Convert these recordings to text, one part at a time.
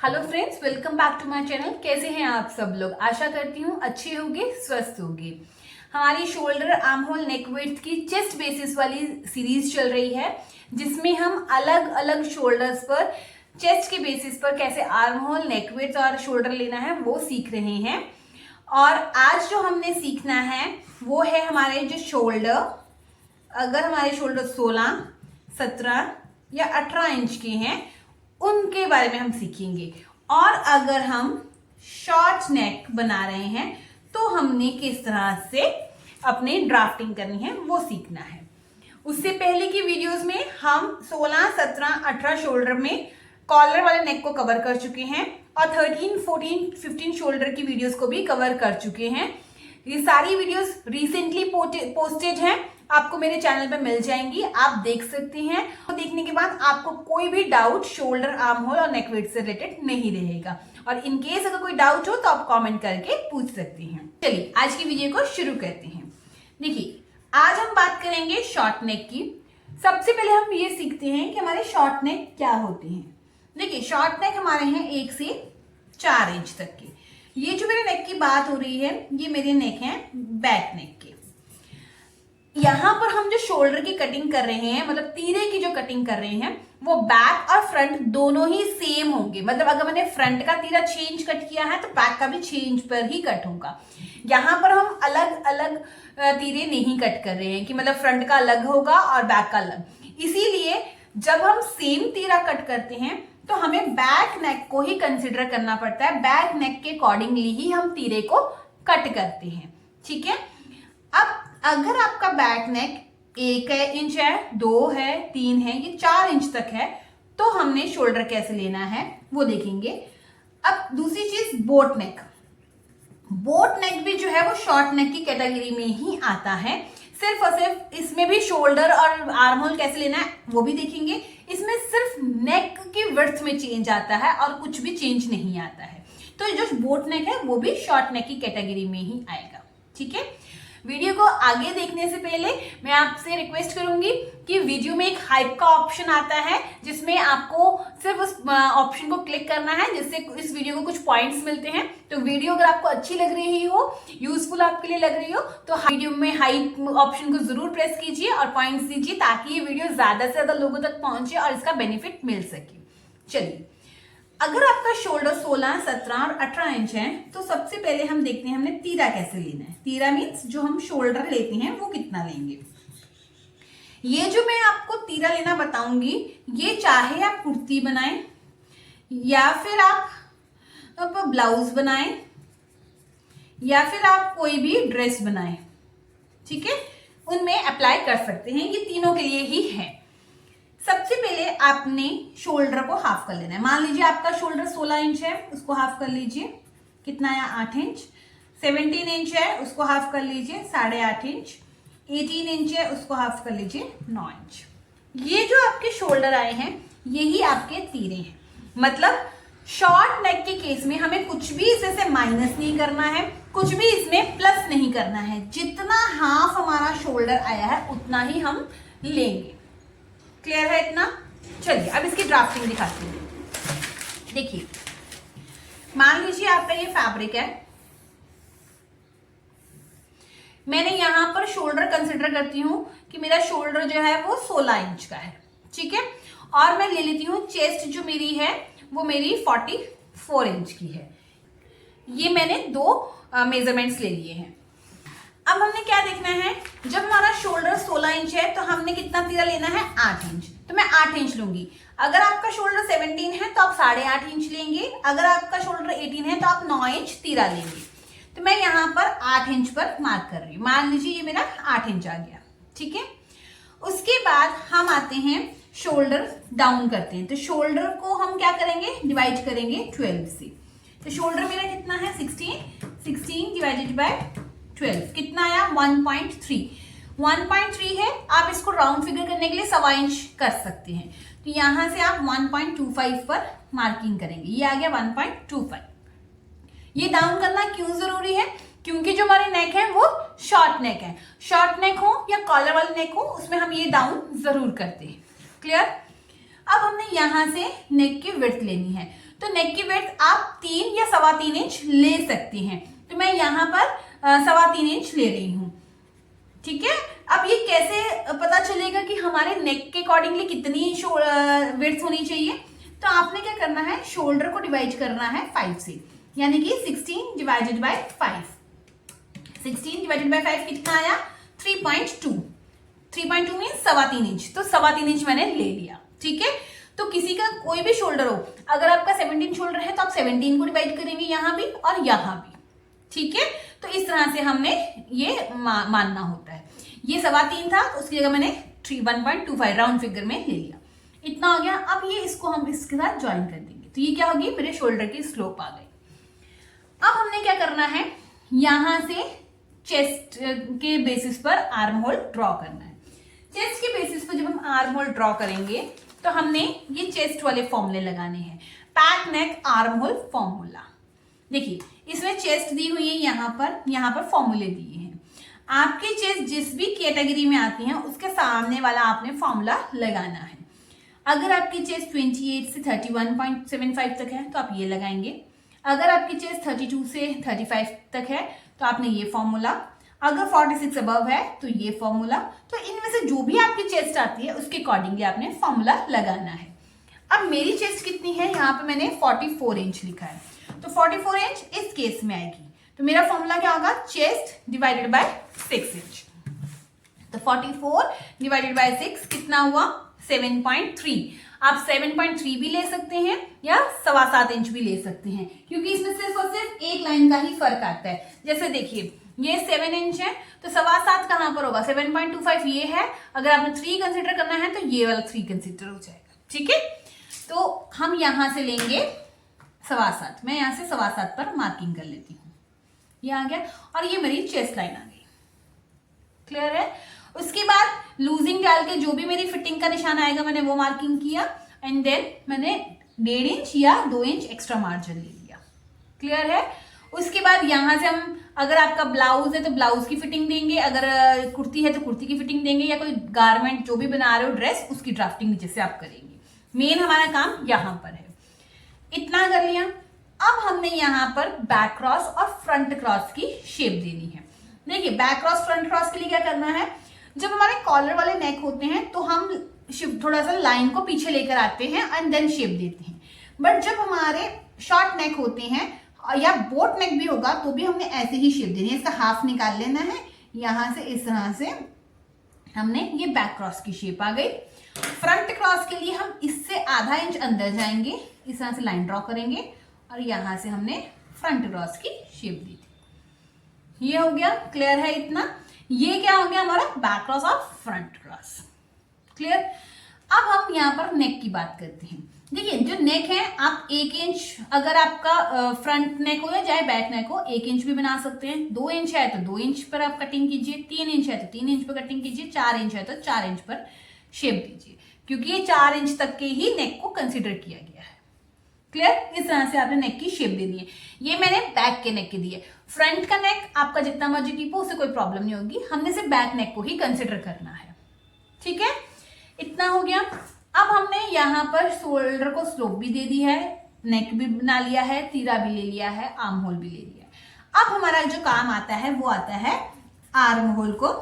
Hello friends, welcome back to my channel. कैसे हैं आप सब लोग? आशा करती हूँ अच्छे होंगे, स्वस्थ होंगे। हमारी शोल्डर, आर्म होल, नेक विड्थ की चेस्ट बेसिस वाली सीरीज चल रही है, जिसमें हम अलग अलग शोल्डर्स पर, चेस्ट के बेसिस पर कैसे आर्म होल, नेक विड्थ और शोल्डर लेना है वो सीख रहे हैं। और आज जो हमने सीखना है वो है हमारे जो शोल्डर, अगर हमारे शोल्डर 16, 17 या 18 इंच के हैं उनके बारे में हम सीखेंगे। और अगर हम शॉर्ट नेक बना रहे हैं तो हमने किस तरह से अपनी ड्राफ्टिंग करनी है वो सीखना है। उससे पहले की वीडियोस में हम 16, 17, 18 शोल्डर में कॉलर वाले नेक को कवर कर चुके हैं और 13, 14, 15 शोल्डर की वीडियोस को भी कवर कर चुके हैं। ये सारी वीडियोस रिसेंटली पोस्टेड हैं, आपको मेरे चैनल पे मिल जाएंगी, आप देख सकते हैं। तो देखने के बाद आपको कोई भी डाउट शोल्डर, आर्म होल और नेक विड्थ से रिलेटेड नहीं रहेगा। और इन केस अगर कोई डाउट हो तो आप कमेंट करके पूछ सकते हैं। चलिए आज की वीडियो को शुरू करते हैं। देखिए, आज हम बात करेंगे शॉर्ट नेक की। सबसे पहले हम ये सीखते हैं कि हमारे शॉर्ट नेक क्या होते हैं। देखिए, शॉर्ट नेक हमारे हैं 1 से 4 इंच तक के। ये जो मेरे नेक की बात हो रही है, ये मेरे नेक हैं बैक नेक के। यहां पर हम जो शोल्डर की कटिंग कर रहे हैं, मतलब तीरे की जो कटिंग कर रहे हैं, वो बैक और फ्रंट दोनों ही सेम होंगे। मतलब अगर मैंने फ्रंट का तीरा 6 इंच कट किया है तो बैक का भी 6 इंच पर ही कट होगा। यहाँ पर हम अलग अलग तीरे नहीं कट कर रहे हैं कि मतलब फ्रंट का अलग होगा और बैक का अलग। इसीलिए जब हम सेम तीरा कट करते हैं तो हमें बैक नेक को ही कंसिडर करना पड़ता है। बैक नेक के अकॉर्डिंगली ही हम तीरे को कट करते हैं, ठीक है। अब अगर आपका बैक नेक 1 इंच है, 2 है, 3 है, ये 4 इंच तक है, तो हमने शोल्डर कैसे लेना है वो देखेंगे। अब दूसरी चीज, बोट नेक। बोट नेक भी जो है वो शॉर्ट नेक की कैटेगरी में ही आता है। सिर्फ और सिर्फ इसमें भी शोल्डर और आर्म होल कैसे लेना है वो भी देखेंगे। इसमें सिर्फ नेक की विड्थ में चेंज आता है और कुछ भी चेंज नहीं आता है। तो जो बोट नेक है वो भी शॉर्ट नेक की कैटेगरी में ही आएगा, ठीक है। वीडियो को आगे देखने से पहले मैं आपसे रिक्वेस्ट करूंगी कि वीडियो में एक हाइप का ऑप्शन आता है, जिसमें आपको सिर्फ उस ऑप्शन को क्लिक करना है, जिससे इस वीडियो को कुछ पॉइंट्स मिलते हैं। तो वीडियो अगर आपको अच्छी लग रही हो, यूजफुल आपके लिए लग रही हो, तो वीडियो में हाइप ऑप्शन को जरूर प्रेस कीजिए और पॉइंट्स दीजिए, ताकि ये वीडियो ज्यादा से ज्यादा लोगों तक पहुंचे और इसका बेनिफिट मिल सके। चलिए, अगर आपका शोल्डर 16, 17 और 18 इंच है तो सबसे पहले हम देखते हैं हमने तीरा कैसे लेना है। तीरा मीन्स जो हम शोल्डर लेते हैं वो कितना लेंगे। ये जो मैं आपको तीरा लेना बताऊंगी, ये चाहे आप कुर्ती बनाएं या फिर आप ब्लाउज बनाएं या फिर आप कोई भी ड्रेस बनाएं, ठीक है, उनमें अप्लाई कर सकते हैं। ये तीनों के लिए ही है। सबसे पहले आपने शोल्डर को हाफ कर लेना है। मान लीजिए आपका शोल्डर 16 इंच है, उसको हाफ कर लीजिए, कितना आया 8 इंच। 17 इंच है, उसको हाफ कर लीजिए, 8.5 इंच। 18 इंच है, उसको हाफ कर लीजिए, 9 इंच। ये जो आपके शोल्डर आए हैं यही आपके तीरे हैं। मतलब शॉर्ट नेक के केस में हमें कुछ भी इससे माइनस नहीं करना है, कुछ भी इसमें प्लस नहीं करना है। जितना हाफ हमारा शोल्डर आया है उतना ही हम लेंगे। क्लियर है इतना? चलिए अब इसकी ड्राफ्टिंग दिखाती हूँ। देखिए, मान लीजिए आपका ये फैब्रिक है, मैंने यहां पर शोल्डर कंसिडर करती हूं कि मेरा शोल्डर जो है वो 16 इंच का है, ठीक है। और मैं ले लेती हूं चेस्ट जो मेरी है वो मेरी 44 इंच की है। ये मैंने 2 मेजरमेंट्स ले लिए हैं। अब हमने क्या देखना है, जब हमारा शोल्डर 16 इंच है तो हमने कितना तीरा लेना है, 8 इंच। तो मैं 8 इंच लूंगी। अगर आपका शोल्डर 17 है तो आप 8.5 इंच लेंगे। अगर आपका शोल्डर 18 है तो आप 9 इंच तीरा लेंगे। तो मैं यहाँ पर 8 इंच पर मार्क कर रही हूँ। मान लीजिए ये मेरा 8 इंच आ गया, ठीक है। उसके बाद हम आते हैं शोल्डर डाउन करते हैं। तो शोल्डर को हम क्या करेंगे, डिवाइड करेंगे 12 से। तो शोल्डर मेरा कितना है, 16 डिवाइडेड बाय 12 कितना आया, 1.3 है। आप इसको राउंड फिगर करने के लिए 1.25 इंच कर सकते हैं। तो यहां से आप 1.25 पर मार्किंग करेंगे। ये आ गया 1.25। ये डाउन करना क्यों जरूरी है, क्योंकि जो हमारे नेक है वो शॉर्ट नेक है। शॉर्ट नेक हो या कॉलर वाले नेक हो, उसमें हम ये डाउन जरूर करते हैं। क्लियर? अब हमने यहां से नेक की विड्थ लेनी है। तो नेक की विड्थ आप 3 या 3.25 इंच ले सकती हैं। तो मैं यहाँ पर 3.25 इंच ले रही हूँ। ठीक है, अब ये कैसे पता चलेगा कि हमारे नेक के अकॉर्डिंगली कितनी विड्थ होनी चाहिए? तो आपने क्या करना है, शोल्डर को डिवाइड करना है 5 से, यानी कि 16 डिवाइडेड बाय 5। 16 डिवाइडेड बाय 5 कितना आया? 3.2। 3.2 मीन्स 3.25 इंच। तो 3.25 इंच मैंने ले लिया। ठीक है, तो किसी का कोई भी शोल्डर हो, अगर आपका 17 शोल्डर है तो आप 17 को डिवाइड करेंगे यहाँ भी और यहाँ भी। ठीक है, तो इस तरह से हमने ये मानना होता है। ये 3.25 था तो उसकी जगह मैंने 1.25 राउंड फिगर में ले लिया। इतना हो गया। अब ये इसको हम इसके साथ ज्वाइन कर देंगे, तो ये क्या होगी, मेरे शोल्डर की स्लोप आ गई। अब हमने क्या करना है, यहां से चेस्ट के बेसिस पर आर्म होल ड्रॉ करना है। चेस्ट के बेसिस पर जब हम आर्म होल ड्रॉ करेंगे तो हमने ये चेस्ट वाले फॉर्मूले लगाने हैं। पैक नेक आर्म होल फॉर्मूला, देखिए इसमें चेस्ट दी हुई है, यहाँ पर फॉर्मूले दिए हैं। आपकी चेस्ट जिस भी कैटेगरी में आती है उसके सामने वाला आपने फॉर्मूला लगाना है। अगर आपकी चेस्ट 28 से 31.75 तक है तो आप ये लगाएंगे। अगर आपकी चेस्ट 32 से 35 तक है तो आपने ये फॉर्मूला। अगर 46 अबव है तो ये फॉर्मूला। तो इनमें से जो भी आपकी चेस्ट आती है उसके अकॉर्डिंगली आपने फॉर्मूला लगाना है। अब मेरी चेस्ट कितनी है, यहाँ पे मैंने 44 इंच लिखा है, तो 44 इंच इस केस में आएगी। तो मेरा फॉर्मूला क्या होगा, चेस्ट डिवाइडेड बाय 6 इंच। तो 44 डिवाइडेड बाय 6 कितना हुआ, 7.3। आप 7.3 भी ले सकते हैं या 7.25 इंच भी ले सकते हैं, क्योंकि इसमें सिर्फ और सिर्फ एक लाइन का ही फर्क आता है। जैसे देखिए ये 7 इंच है तो 7.25 कहां पर होगा, 7.25 ये है। अगर आपने 3 कंसिडर करना है तो ये वाला 3 कंसिडर हो जाएगा। ठीक है, तो हम यहां से लेंगे 7.25। मैं यहां से 7.25 पर मार्किंग कर लेती हूँ। ये आ गया और ये मेरी चेस्ट लाइन आ गई। क्लियर है। उसके बाद लूजिंग डाल के जो भी मेरी फिटिंग का निशान आएगा मैंने वो मार्किंग किया, एंड देन मैंने 1.5 इंच या 2 इंच एक्स्ट्रा मार्जिन ले लिया। क्लियर है। उसके बाद यहां से हम, अगर आपका ब्लाउज है तो ब्लाउज की फिटिंग देंगे, अगर कुर्ती है तो कुर्ती की फिटिंग देंगे, या कोई गारमेंट जो भी बना रहे हो ड्रेस उसकी ड्राफ्टिंग नीचे से आप करेंगे। मेन हमारा काम यहां पर है। इतना कर लिया। अब हमने यहाँ पर बैक क्रॉस और फ्रंट क्रॉस की शेप देनी है। देखिए बैक क्रॉस फ्रंट क्रॉस के लिए क्या करना है, जब हमारे कॉलर वाले नेक होते हैं तो हम थोड़ा सा लाइन को पीछे लेकर आते हैं एंड देन शेप देते हैं। बट जब हमारे शॉर्ट नेक होते हैं या बोट नेक भी होगा तो भी हमने ऐसे ही शेप देनी है। इसका हाफ निकाल लेना है, यहां से इस तरह से हमने ये बैक क्रॉस की शेप आ गई। फ्रंट क्रॉस के लिए हम इससे आधा इंच अंदर जाएंगे, इस तरह से लाइन ड्रॉ करेंगे और यहां से हमने फ्रंट क्रॉस की शेप दी थी। ये हो गया। क्लियर है इतना। ये क्या हो गया हमारा बैक क्रॉस और फ्रंट क्रॉस। क्लियर। अब हम यहाँ पर नेक की बात करते हैं। देखिए जो नेक है आप 1 इंच, अगर आपका फ्रंट नेक हो या चाहे बैक नेक हो 1 इंच भी बना सकते हैं। 2 इंच है तो 2 इंच पर आप कटिंग कीजिए, 3 इंच है तो 3 इंच पर कटिंग कीजिए, 4 इंच है तो 4 इंच पर शेप दीजिए, क्योंकि ये 4 इंच तक के ही नेक को कंसिडर किया गया है। क्लियर। इस तरह से आपने नेक की शेप देनी है। ये मैंने बैक के नेक के दिए। फ्रंट का नेक आपका जितना मर्जी टीप हो, उससे कोई प्रॉब्लम नहीं होगी, हमने सिर्फ बैक नेक को ही कंसिडर करना है। ठीक है, इतना हो गया। अब हमने यहाँ पर शोल्डर को स्लोप भी दे दी है, नेक भी बना लिया है, तीरा भी ले लिया है, आर्म होल भी ले लिया है। अब हमारा जो काम आता है वो आता है आर्म होल को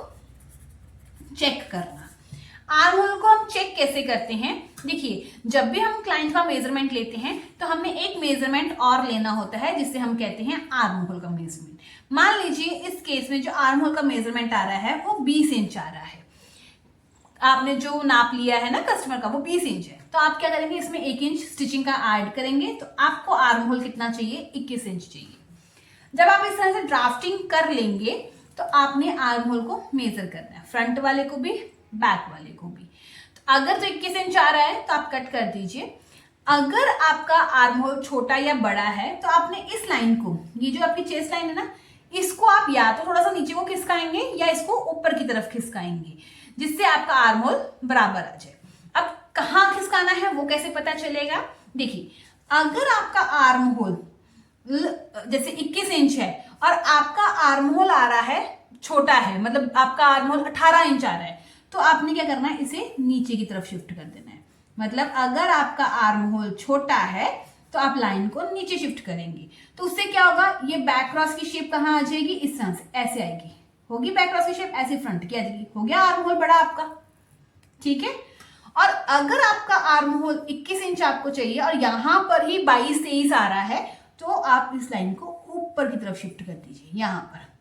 चेक करना। आर्म होल को हम चेक कैसे करते हैं, देखिए जब भी हम क्लाइंट का मेजरमेंट लेते हैं तो हमने एक मेजरमेंट और लेना होता है जिसे हम कहते हैं आर्म होल का मेजरमेंट। मान लीजिए इस केस में जो आर्म होल का मेजरमेंट आ रहा है वो 20 इंच आ रहा है। आपने जो नाप लिया है ना कस्टमर का वो 20 इंच है, तो आप क्या करेंगे, इसमें 1 इंच स्टिचिंग का ऐड करेंगे, तो आपको आर्म होल कितना चाहिए, 21 इंच चाहिए। जब आप इस तरह से ड्राफ्टिंग कर लेंगे तो आपने आर्म होल को मेजर करना है, फ्रंट वाले को भी बैक वाले को भी। तो अगर तो 21 इंच आ रहा है तो आप कट कर दीजिए। अगर आपका आर्म होल छोटा या बड़ा है तो आपने इस लाइन को, ये जो आपकी चेस्ट लाइन है ना, इसको आप या तो थोड़ा सा नीचे को खिसकाएंगे या इसको ऊपर की तरफ खिसकाएंगे, जिससे आपका आर्म होल बराबर आ जाए। अब कहाँ खिसकाना है वो कैसे पता चलेगा, देखिए अगर आपका आर्म होल जैसे 21 इंच है और आपका आर्म होल आ रहा है छोटा है, मतलब आपका आर्म होल 18 इंच आ रहा है, तो आपने क्या करना है, इसे नीचे की तरफ शिफ्ट कर देना है। मतलब अगर आपका आर्म होल छोटा है तो आप लाइन को नीचे शिफ्ट करेंगे, तो उससे क्या होगा, ये बैक क्रॉस की शेप कहाँ आ जाएगी, इस तरह से ऐसे आएगी, होगी बैक क्रॉस की शेप, ऐसे फ्रंट की आ जाएगी, हो गया आर्म होल बड़ा आपका। ठीक है, और अगर आपका आर्म होल 21 इंच आपको चाहिए और यहां पर ही 22-23 आ रहा है, तो आप इस लाइन को ऊपर की तरफ शिफ्ट कर दीजिए। यहां पर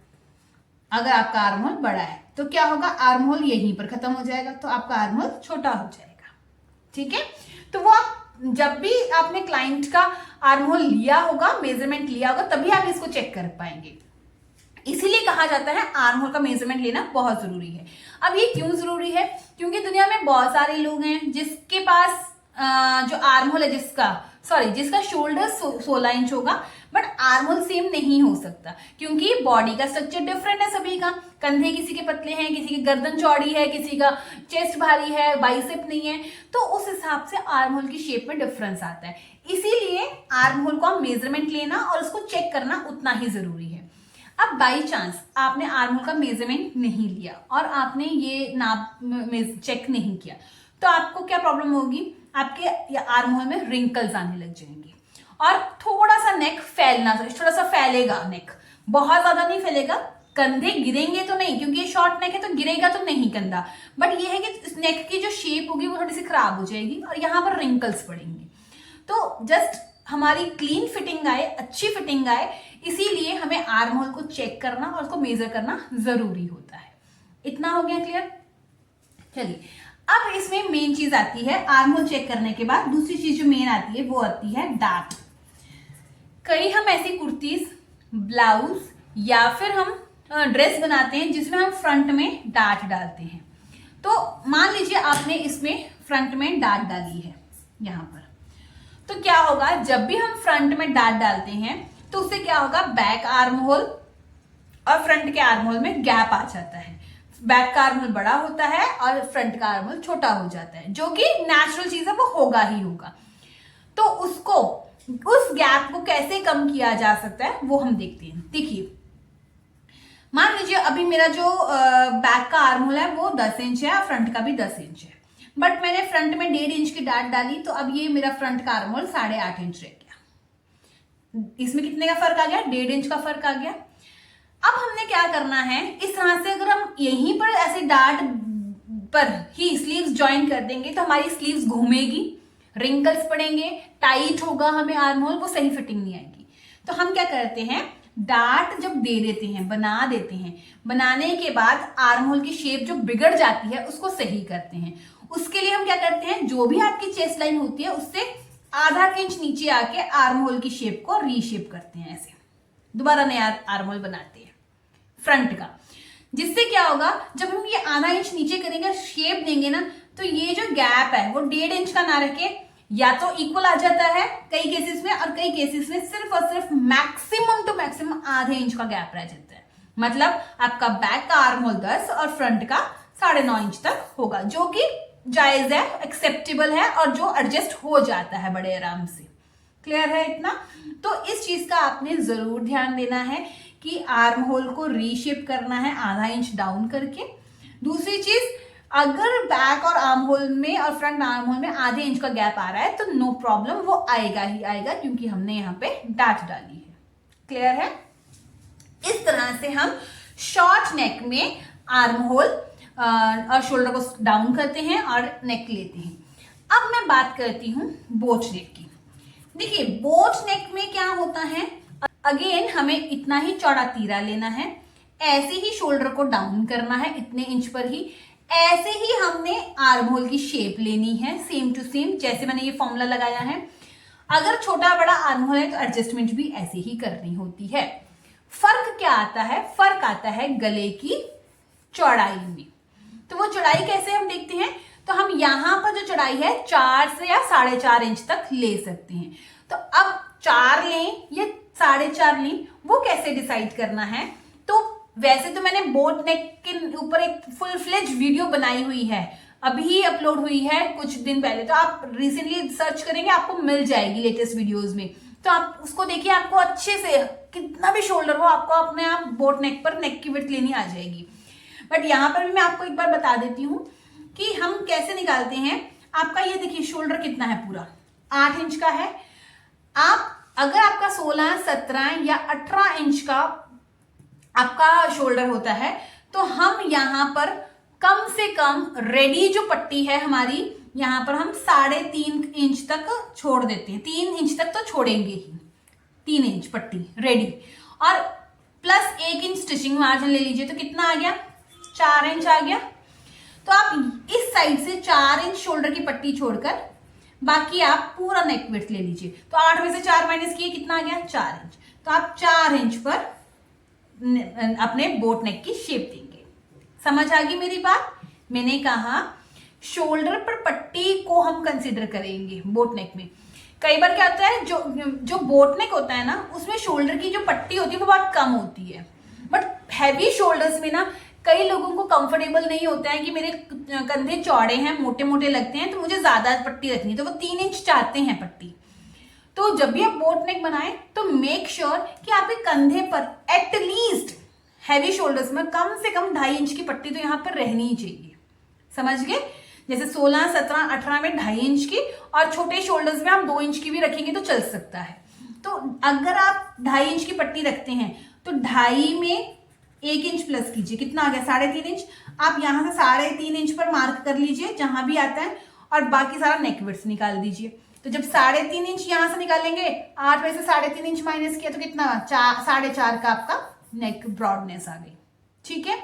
अगर आपका आर्म होल बड़ा है तो क्या होगा, आर्म होल यहीं पर खत्म हो जाएगा, तो आपका आर्म होल छोटा हो जाएगा। ठीक है, तो वो आप जब भी आपने क्लाइंट का आर्म होल लिया होगा, मेजरमेंट लिया होगा, तभी आप इसको चेक कर पाएंगे। इसीलिए कहा जाता है आर्म होल का मेजरमेंट लेना बहुत जरूरी है। अब ये क्यों जरूरी है, क्योंकि दुनिया में बहुत सारे लोग हैं जिसके पास जो आर्म होल है, जिसका शोल्डर 16 इंच होगा, बट आर्म होल सेम नहीं हो सकता, क्योंकि बॉडी का स्ट्रक्चर डिफरेंट है सभी का। कंधे किसी के पतले हैं, किसी की गर्दन चौड़ी है, किसी का चेस्ट भारी है, बाइसेप नहीं है, तो उस हिसाब से आर्म होल की शेप में डिफरेंस आता है। इसीलिए आर्म होल को मेजरमेंट लेना और उसको चेक करना उतना ही जरूरी है। अब बाई चांस आपने आर्म होल का मेजरमेंट नहीं लिया और आपने ये नाप चेक नहीं किया, तो आपको क्या प्रॉब्लम होगी, आपके आर्म होल में रिंकल्स आने लग जाएंगे और थोड़ा सा नेक फैलना, थोड़ा सा फैलेगा नेक, बहुत ज्यादा नहीं फैलेगा। कंधे गिरेंगे तो नहीं, क्योंकि ये शॉर्ट नेक है तो गिरेगा तो नहीं कंधा, बट ये है कि इस नेक की जो शेप होगी वो थोड़ी सी खराब हो जाएगी और यहाँ पर रिंकल्स पड़ेंगे। तो जस्ट हमारी क्लीन फिटिंग आए, अच्छी फिटिंग आए, इसीलिए हमें आर्म होल को चेक करना और उसको मेजर करना जरूरी होता है। इतना हो गया क्लियर। चलिए, अब इसमें मेन चीज आती है, आर्म होल चेक करने के बाद दूसरी चीज जो मेन आती है वो आती है डार्ट। कई हम ऐसी कुर्तीज, ब्लाउज या फिर हम ड्रेस बनाते हैं जिसमें हम फ्रंट में डार्ट डालते हैं। तो मान लीजिए आपने इसमें फ्रंट में डार्ट डाली है यहां पर, तो क्या होगा, जब भी हम फ्रंट में डार्ट डालते हैं तो उससे क्या होगा, बैक आर्म होल और फ्रंट के आर्म होल में गैप आ जाता है। बैक का आर्म होल बड़ा होता है और फ्रंट का आर्म होल छोटा हो जाता है, जो कि नेचुरल चीज है, वो होगा ही होगा। तो उस गैप को कैसे कम किया जा सकता है वो हम देखते हैं। देखिए, मान लीजिए अभी मेरा जो बैक का आर्म होल है वो 10 इंच है और फ्रंट का भी 10 इंच है, बट मैंने फ्रंट में 1.5 इंच की डार्ट डाली, तो अब ये मेरा फ्रंट का आर्म होल 8.5 इंच रह गया। इसमें कितने का फर्क आ गया, 1.5 इंच का फर्क आ गया। अब हमने क्या करना है, इस तरह से अगर हम यहीं पर ऐसे डार्ट पर ही स्लीव्स ज्वाइन कर देंगे तो हमारी स्लीव्स घूमेगी, रिंकल्स पड़ेंगे, टाइट होगा हमें आर्म होल, वो सही फिटिंग नहीं आएगी। तो हम क्या करते हैं, डार्ट जब दे देते हैं, बना देते हैं, बनाने के बाद आर्म होल की शेप जो बिगड़ जाती है उसको सही करते हैं। उसके लिए हम क्या करते हैं, जो भी आपकी चेस्ट लाइन होती है उससे आधा इंच नीचे आके आर्म होल की शेप को रीशेप करते हैं, ऐसे दोबारा नया आर्म होल बनाते हैं फ्रंट का। जिससे क्या होगा, जब हम ये आधा इंच नीचे करेंगे, शेप देंगे ना, तो ये जो गैप है वो 1.5 इंच का ना रखे, या तो इक्वल आ जाता है कई केसेस में, और कई केसेस में सिर्फ और सिर्फ मैक्सिमम टू मैक्सिमम आधे इंच का गैप रह जाता है। मतलब आपका बैक का आर्म होल 10 और फ्रंट का 9.5 इंच तक होगा, जो कि जायज है, एक्सेप्टेबल है और जो एडजस्ट हो जाता है बड़े आराम से। क्लियर है इतना? तो इस चीज का आपने जरूर ध्यान देना है कि आर्म होल को रीशेप करना है आधा इंच डाउन करके। दूसरी चीज, अगर बैक और आर्म होल में और फ्रंट आर्म होल में आधे इंच का गैप आ रहा है तो नो प्रॉब्लम, वो आएगा ही आएगा, क्योंकि हमने यहाँ पे डार्ट डाली है। क्लियर है? इस तरह से हम शॉर्ट नेक में आर्म होल और शोल्डर को डाउन करते हैं और नेक लेते हैं। अब मैं बात करती हूँ बोट नेक की। देखिए, बोट नेक में क्या होता है, अगेन हमें इतना ही चौड़ा तीरा लेना है, ऐसे ही शोल्डर को डाउन करना है इतने इंच पर ही, ऐसे ही हमने आर्म होल की शेप लेनी है सेम टू सेम, जैसे मैंने ये फॉर्मूला लगाया है। अगर छोटा बड़ा आर्म होल है तो एडजस्टमेंट भी ऐसे ही करनी होती है। फर्क क्या आता है, फर्क आता है गले की चौड़ाई में। तो वो चौड़ाई कैसे हम देखते हैं, तो हम यहां पर जो चौड़ाई है 4 से या 4.5 इंच तक ले सकते हैं। तो अब 4 लें या 4.5 लें, वो कैसे डिसाइड करना है, तो वैसे तो मैंने बोट नेक के ऊपर एक फुल फ्लेज वीडियो बनाई हुई है, अभी अपलोड हुई है कुछ दिन पहले, तो आप रिसेंटली सर्च करेंगे आपको मिल जाएगी लेटेस्ट वीडियोस में, तो आप उसको देखिए, आपको अच्छे से कितना भी शोल्डर हो आपको अपने आप बोट नेक पर नेक की विड्थ लेनी आ जाएगी। बट यहाँ पर भी मैं आपको एक बार बता देती हूँ कि हम कैसे निकालते हैं। आपका ये देखिए शोल्डर कितना है, पूरा 8 इंच का है। अगर आपका 16, 17 या 18 इंच का आपका शोल्डर होता है तो हम यहाँ पर कम से कम रेडी जो पट्टी है हमारी, यहाँ पर हम 3.5 इंच तक छोड़ देते हैं। 3 इंच तक तो छोड़ेंगे ही, 3 इंच पट्टी रेडी, और प्लस 1 इंच स्टिचिंग मार्जिन ले लीजिए तो कितना आ गया, 4 इंच आ गया। तो आप इस साइड से 4 इंच शोल्डर की पट्टी छोड़कर बाकी आप पूरा नेक विड्थ ले लीजिए। तो 8 में से 4 माइनस किए कितना आ गया, 4 इंच। तो आप 4 इंच पर अपने बोट नेक की शेप देंगे। समझ आ गई मेरी बात? मैंने कहा शोल्डर पर पट्टी को हम कंसीडर करेंगे बोट नेक में। कई बार क्या होता है, जो बोट नेक होता है ना, उसमें शोल्डर की जो पट्टी होती है वो बहुत कम होती है। बट हैवी शोल्डर्स में ना कई लोगों को कंफर्टेबल नहीं होता है कि मेरे कंधे चौड़े हैं, मोटे मोटे लगते हैं, तो मुझे ज्यादा पट्टी रखनी है, तो वो 3 इंच चाहते हैं पट्टी। तो जब भी आप बोट नेक बनाएं तो मेक श्योर कि आपके कंधे पर एटलीस्ट हैवी शोल्डर्स में कम से कम 2.5 इंच की पट्टी तो यहाँ पर रहनी ही चाहिए। समझ गए? जैसे 16, 17, 18 में 2.5 इंच की, और छोटे शोल्डर्स में हम 2 इंच की भी रखेंगे तो चल सकता है। तो अगर आप 2.5 इंच की पट्टी रखते हैं तो 2.5 में 1 इंच प्लस कीजिए, कितना आ गया, 3.5 इंच। आप यहाँ से 3.5 इंच पर मार्क कर लीजिए जहां भी आता है, और बाकी सारा नेक विड्थ निकाल दीजिए। तो जब 3.5 इंच यहां से निकालेंगे, 8 में से 3.5 इंच माइनस किया तो कितना, 4.5 का आपका नेक ब्रॉडनेस आ गई। ठीक है?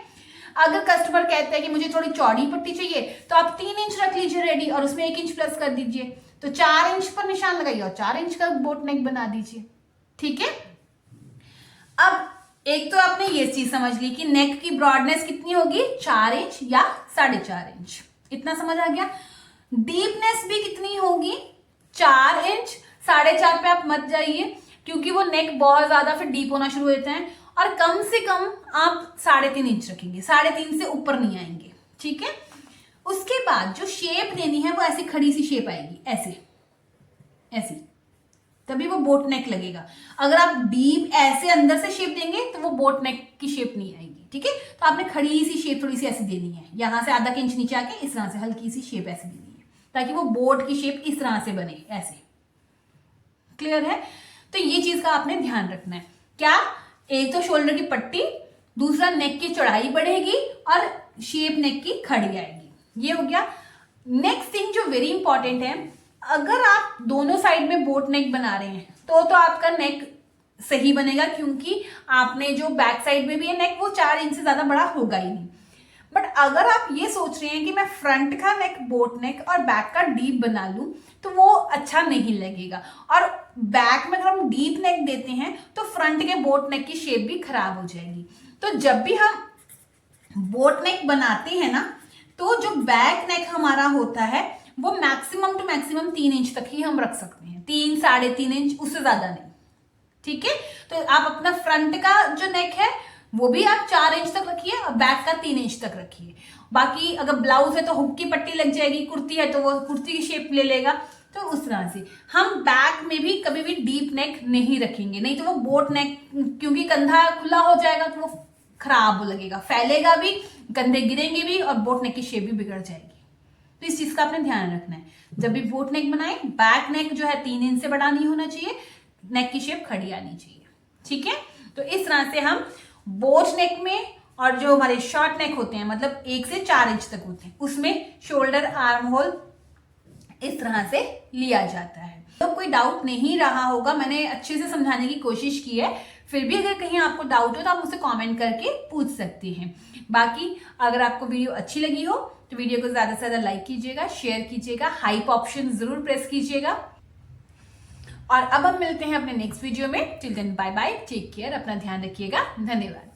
अगर कस्टमर कहते हैं कि मुझे थोड़ी चौड़ी पट्टी चाहिए तो आप 3 इंच रख लीजिए रेडी, और उसमें 1 इंच प्लस कर दीजिए, तो 4 इंच पर निशान लगाइए और 4 इंच का बोट नेक बना दीजिए। ठीक है? अब एक तो आपने ये चीज समझ ली कि नेक की ब्रॉडनेस कितनी होगी, 4 इंच या 4.5 इंच, इतना समझ आ गया। डीपनेस भी कितनी होगी, 4 इंच। 4.5 पे आप मत जाइए क्योंकि वो नेक बहुत ज्यादा फिर डीप होना शुरू हो जाता है, और कम से कम आप 3.5 इंच रखेंगे, 3.5 से ऊपर नहीं आएंगे। ठीक है? उसके बाद जो शेप देनी है वो ऐसी खड़ी सी शेप आएगी, ऐसे ऐसी, तभी वो बोट नेक लगेगा। अगर आप डीप ऐसे अंदर से शेप देंगे तो वो बोट नेक की शेप नहीं आएगी। ठीक है? तो आपने खड़ी सी शेप थोड़ी सी ऐसी देनी है, यहां से आधा इंच नीचे आके इस तरह से हल्की सी शेप ऐसे देनी है ताकि वो बोट की शेप इस तरह से बने, ऐसे। क्लियर है? तो ये चीज का आपने ध्यान रखना है। क्या? एक तो शोल्डर की पट्टी, दूसरा नेक की चौड़ाई बढ़ेगी और शेप नेक की खड़ी आएगी। ये हो गया। नेक्स्ट थिंग जो वेरी इंपॉर्टेंट है, अगर आप दोनों साइड में बोट नेक बना रहे हैं तो आपका नेक सही बनेगा, क्योंकि आपने जो बैक साइड में भी है नेक वो 4 इंच से ज्यादा बड़ा होगा ही नहीं। बट अगर आप ये सोच रहे हैं कि मैं फ्रंट का नेक बोट नेक और बैक का डीप बना लूं तो वो अच्छा नहीं लगेगा, और बैक में अगर हम डीप नेक देते हैं तो फ्रंट के बोट नेक की शेप भी खराब हो जाएगी। तो जब भी हम बोट नेक बनाते हैं ना, तो जो बैक नेक हमारा होता है वो मैक्सिमम टू मैक्सिमम 3 इंच तक ही हम रख सकते हैं, 3, 3.5 इंच, उससे ज्यादा नहीं। ठीक है? तो आप अपना फ्रंट का जो नेक है वो भी आप 4 इंच तक रखिए और बैक का 3 इंच तक रखिए। बाकी अगर ब्लाउज है तो हुक की पट्टी लग जाएगी, कुर्ती है तो वो कुर्ती की शेप ले लेगा, तो उस तरह से हम बैक में भी कभी भी डीप नेक नहीं रखेंगे, नहीं तो वो बोट नेक, क्योंकि कंधा खुला हो जाएगा तो वो खराब लगेगा, फैलेगा भी, कंधे गिरेंगे भी और बोट नेक की शेप भी बिगड़ जाएगी। तो इस चीज का आपने ध्यान रखना है। जब भी बोट नेक बनाए, बैक नेक जो है 3 इंच से बड़ा नहीं होना चाहिए, नेक की शेप खड़ी आनी चाहिए। ठीक है? तो इस तरह से हम बोट नेक में, और जो हमारे शॉर्ट नेक होते हैं मतलब 1 से 4 इंच तक होते हैं, उसमें शोल्डर आर्म होल इस तरह से लिया जाता है। तो कोई डाउट नहीं रहा होगा, मैंने अच्छे से समझाने की कोशिश की है। फिर भी अगर कहीं आपको डाउट हो तो आप मुझसे कमेंट करके पूछ सकते हैं। बाकी अगर आपको वीडियो अच्छी लगी हो तो वीडियो को ज्यादा से ज्यादा लाइक कीजिएगा, शेयर कीजिएगा, हाइप ऑप्शन जरूर प्रेस कीजिएगा। और अब हम मिलते हैं अपने नेक्स्ट वीडियो में। Till then bye bye, take care, अपना ध्यान रखिएगा, धन्यवाद।